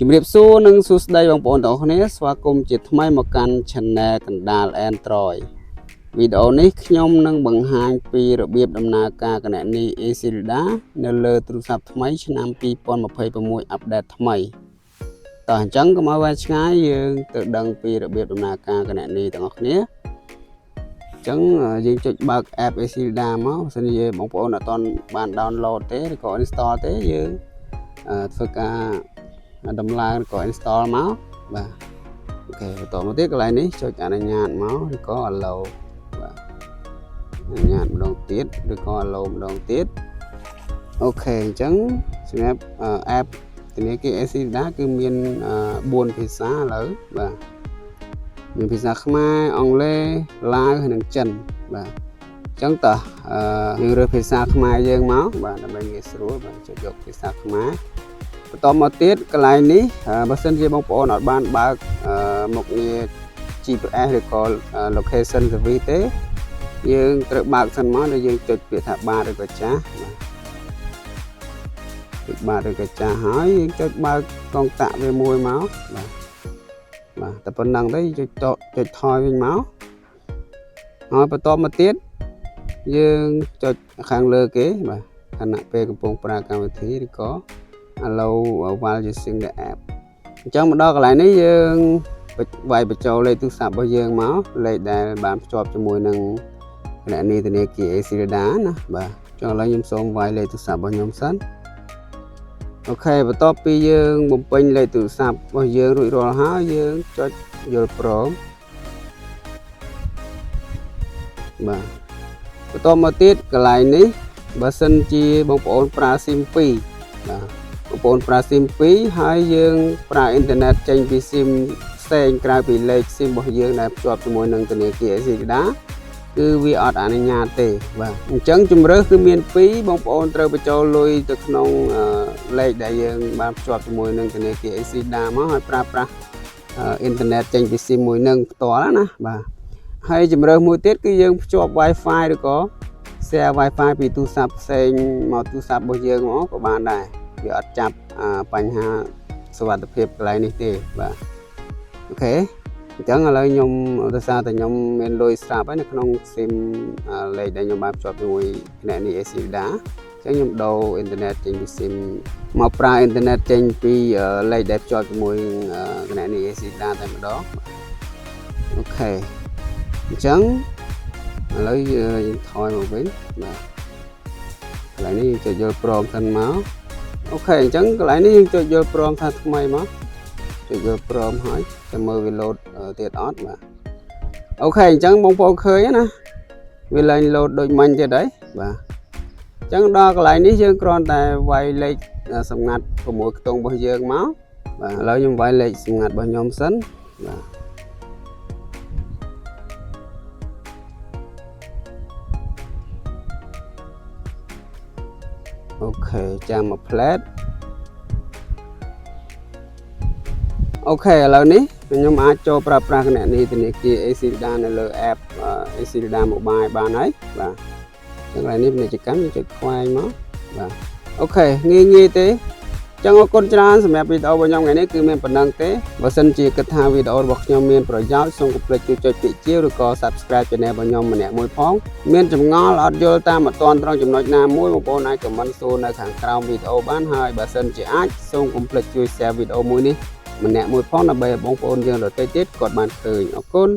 ជំរាបសួរនិងសួស្តីបងប្អូនទាំងអស់គ្នាស្វាគមន៍ជាថ្មីមកកាន់ Channel កណ្ដាល Android វីដេអូនេះខ្ញុំនឹងបង្ហាញពីរបៀបដំណើរការគណនី eSILDA នៅលើទូរស័ព្ទថ្មីឆ្នាំ2026 update ថ្មីតោះអញ្ចឹងកុំឲ្យវែងឆ្ងាយយើងទៅដឹងពីរបៀបដំណើរការគណនីទាំងអស់គ្នាអញ្ចឹងយើងចុចបើក app eSILDA មកបើសិនជាបងប្អូនអត់ទាន់បាន download ទេឬក៏ install ទេយើងធ្វើការដំឡើងក៏ install មកបាទអូខេបន្តមកទៀតកន្លែងនេះចុចអនុញ្ញាតមកឬក៏ allow បាទអនុញ្ញាតម្ដងទៀតឬក៏ allow ម្ដងទៀតអូខេអញ្ចឹងសម្រាប់ app ធនាគារ eSILDA គឺមាន4ភាសាឥឡូវបាទមានភាសាខ្មែរអង់គ្លេសឡាវនិងចិនបាទអញ្ចឹងតោះយើងរើសភាសាខ្មែរយើងមកបាទដើម្បីងាយស្រួលបាទចុចយកភាសាខ្មែរបន្តមកទៀតកន្លែងនេះបើសិនជាបងប្អូនអត់បានបើកមុខងារ GPS ឬក៏ location service ទេយើងត្រូវបើកសិនមកហើយយើងចុចពាក្យថាបាទឬក៏ចាស់ចុចបាទឬក៏ចាស់ហើយយើងចុចបើកកងតាក់វាមួយមកបាទតែប៉ុណ្្នឹងទេចុចថយវិញមកហើយបន្តមកទៀតយើងចុចខាងលើគេបាទខណៈពេលកំពុងប្រើកម្មវិធីឬក៏ allow while using the app អញ្ចឹងមកដល់កន្លែងនេះយើងវាយបញ្ចូលលេខទូរស័ព្ទរបស់យើងមកលេខដែលបានភ្ជាប់ជាមួយនឹងគណនីធនាគារ eSILDA ណាបាទអញ្ចឹងឥឡូវខ្ញុំសូមវាយលេខទូរស័ព្ទរបស់ខ្ញុំសិនអូខេបន្ទាប់ពីយើងបំពេញលេខទូរស័ព្ទរបស់យើងរួចរាល់ហើយយើងចុចយល់ព្រមបាទបន្តមកទៀតកន្លែងនេះបើសិនជាបងប្អូនប្រើ SIM 2បាទបងប្អូនប្រើ SIM 2ហើយយើងប្រើអ៊ីនធឺណិតចេញពី SIM ផ្សេងក្រៅពីលេខ SIM របស់យើងដែលភ្ជាប់ជាមួយនឹងធនាគារ eSILDA គឺវាអត់អនុញ្ញាតទេបាទអញ្ចឹងជំរើសគឺមាន2បងប្អូនត្រូវបញ្ចូលលុយទៅក្នុងលេខដែលយើងបានភ្ជាប់ជាមួយនឹងធនាគារ eSILDA មកហើយប្រើប្រាស់អ៊ីនធឺណិតចេញពី SIM មួយនឹងផ្ទាល់ណាបាទហើយជំរើសមួយទៀតគឺយើងភ្ជាប់ Wi-Fi ឬក៏ share Wi-Fi ពីទូរស័ព្ទផ្សេងមកទូរស័ព្ទរបស់យើងមកក៏បានដែរវាអត់ចាប់បញ្ហាសុវត្ថិភាពកន្លែងនេះទេបាទអូខេអញ្ចឹងឥឡូវខ្ញុំដោយសារតែខ្ញុំមានលុយស្រាប់ហើយនៅក្នុង SIM លេខដែលខ្ញុំបានភ្ជាប់ជាមួយគណនី eSILDA អញ្ចឹងខ្ញុំដូរអ៊ីនធឺណិតចេញពី SIM មកប្រើអ៊ីនធឺណិតចេញពីលេខដែលភ្ជាប់ជាមួយគណនី eSILDA តែម្ដងអូខេអញ្ចឹងឥឡូវយើងថយមកវិញបាទកន្លែងនេះយើងចុចយល់ព្រមសិនមកអូខេអញ្ចឹងកន្លែងនេះយើងចុចយល់ព្រមថាថ្មីមកចុចយល់ព្រមហើយចាំមើលវាលោតទៀតអត់បាទអូខេអញ្ចឹងបងប្អូនឃើញណាវាឡើងលោតដូចមាញ់ទៀតហើយបាទអញ្ចឹងដល់កន្លែងនេះយើងគ្រាន់តែវាយលេខសម្ងាត់6ខ្ទង់របស់យើងមកបាទឥឡូវខ្ញុំវាយលេខសម្ងាត់របស់ខ្ញុំសិនបាទអូខេចាំមកផ្លែតអូខេឥឡូវនេះខ្ញុំអាចចូលប្រើប្រាស់គណនីធនាគារ eSILDA នៅលើ app eSILDA Mobile បានហើយបាទអញ្ចឹងឥឡូវនេះពាណិជ្ជកម្មយើងចុចខ្វែងមកបាទអូខេងាយទេអញ្ចឹងអរគុណច្រើនសម្រាប់វីដេអូរបស់ខ្ញុំថ្ងៃនេះគឺមានប៉ុណ្្នឹងទេបើសិនជាគិតថាវីដេអូរបស់ខ្ញុំមានប្រយោជន៍សូមកុំភ្លេចជួយចុចពាក្យជាវឬក៏ Subscribe Channel របស់ខ្ញុំម្នាក់មួយផងមានចម្ងល់អត់យល់តាមអត់ទាន់ត្រង់ចំណុចណាមួយបងប្អូនអាច comment សួរនៅខាងក្រោមវីដេអូបានហើយបើសិនជាអាចសូមកុំភ្លេចជួយ Share វីដេអូមួយនេះម្នាក់មួយផងដើម្បីឲ្យបងប្អូនយើងដទៃទៀតគាត់បានឃើញអរគុណ